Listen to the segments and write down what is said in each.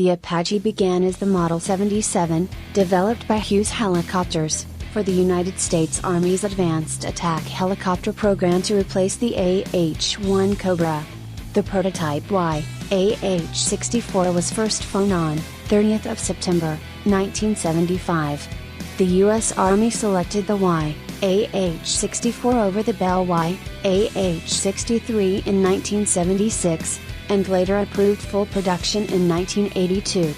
The Apache began as the Model 77, developed by Hughes Helicopters, for the United States Army's Advanced Attack Helicopter program to replace the AH-1 Cobra. The prototype YAH-64 was first flown on 30th of September, 1975. The U.S. Army selected the YAH-64 over the Bell YAH-63 in 1976, and later approved full production in 1982.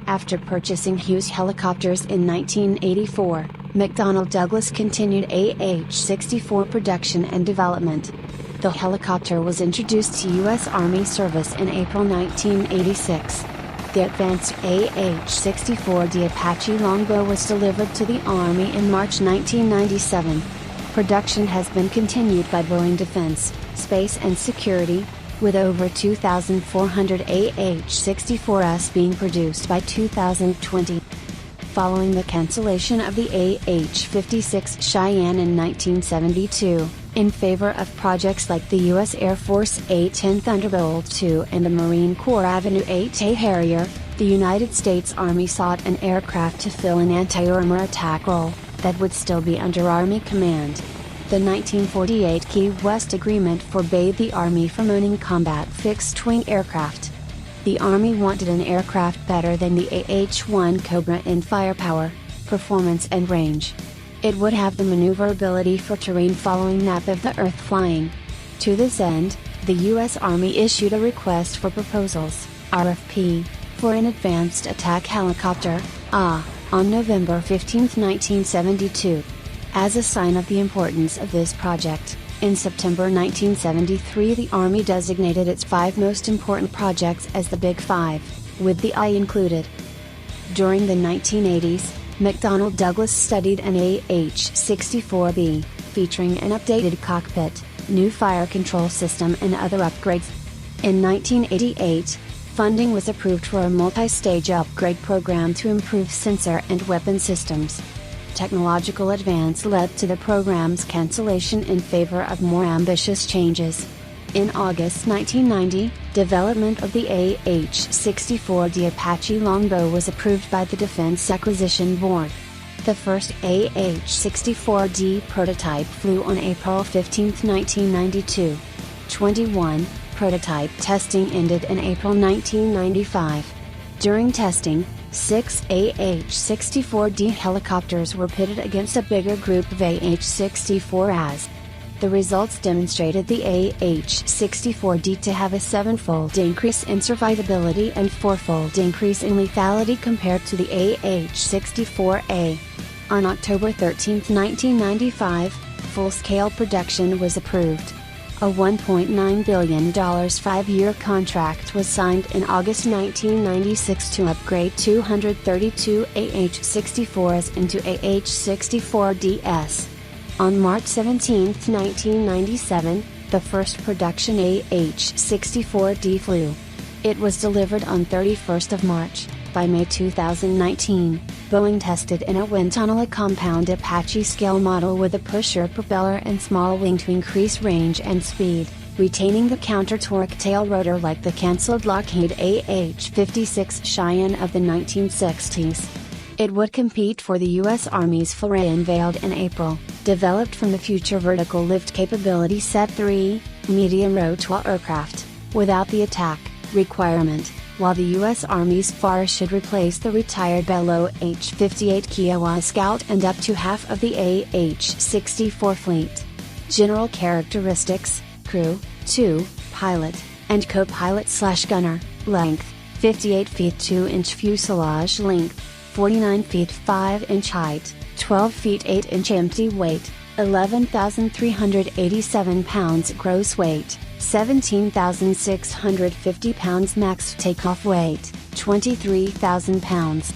After purchasing Hughes Helicopters in 1984, McDonnell Douglas continued AH-64 production and development. The helicopter was introduced to U.S. Army service in April 1986. The advanced AH-64D Apache Longbow was delivered to the Army in March 1997. Production has been continued by Boeing Defense, Space and Security, with over 2,400 AH-64s being produced by 2020. Following the cancellation of the AH-56 Cheyenne in 1972, in favor of projects like the U.S. Air Force A-10 Thunderbolt II and the Marine Corps Avenue 8A Harrier, the United States Army sought an aircraft to fill an anti-armor attack role that would still be under Army command. The 1948 Key West Agreement forbade the Army from owning combat fixed-wing aircraft. The Army wanted an aircraft better than the AH-1 Cobra in firepower, performance and range. It would have the maneuverability for terrain following nap of the earth flying. To this end, the U.S. Army issued a request for proposals, RFP, for an advanced attack helicopter, AH, on November 15, 1972. As a sign of the importance of this project, in September 1973 the Army designated its 5 most important projects as the Big Five, with the AH included. During the 1980s, McDonnell Douglas studied an AH-64B, featuring an updated cockpit, new fire control system and other upgrades. In 1988, funding was approved for a multi-stage upgrade program to improve sensor and weapon systems. Technological advance led to the program's cancellation in favor of more ambitious changes. In August 1990, development of the AH-64D Apache Longbow was approved by the Defense Acquisition Board. The first AH-64D prototype flew on April 15, 1992. 21. Prototype testing ended in April 1995. During testing, 6 AH-64D helicopters were pitted against a bigger group of AH-64As. The results demonstrated the AH-64D to have a 7-fold increase in survivability and 4-fold increase in lethality compared to the AH-64A. On October 13, 1995, full-scale production was approved. A $1.9 billion 5-year contract was signed in August 1996 to upgrade 232 AH-64s into AH-64Ds. On March 17, 1997, the first production AH-64D flew. It was delivered on 31st of March. By May 2019, Boeing tested in a wind tunnel a compound Apache scale model with a pusher propeller and small wing to increase range and speed, retaining the counter-torque tail rotor like the cancelled Lockheed AH-56 Cheyenne of the 1960s. It would compete for the U.S. Army's foray unveiled in April, developed from the Future Vertical Lift Capability Set 3, medium rotor aircraft, without the attack requirement, while the U.S. Army's FAR should replace the retired Bell YAH-58 Kiowa Scout and up to half of the AH-64 fleet. General characteristics: crew, 2, pilot, and co-pilot/gunner, length, 58 feet 2 inch fuselage length, 49 feet 5 inch height, 12 feet 8 inch empty weight, 11,387 pounds gross weight, 17,650 pounds max takeoff weight, 23,000 pounds.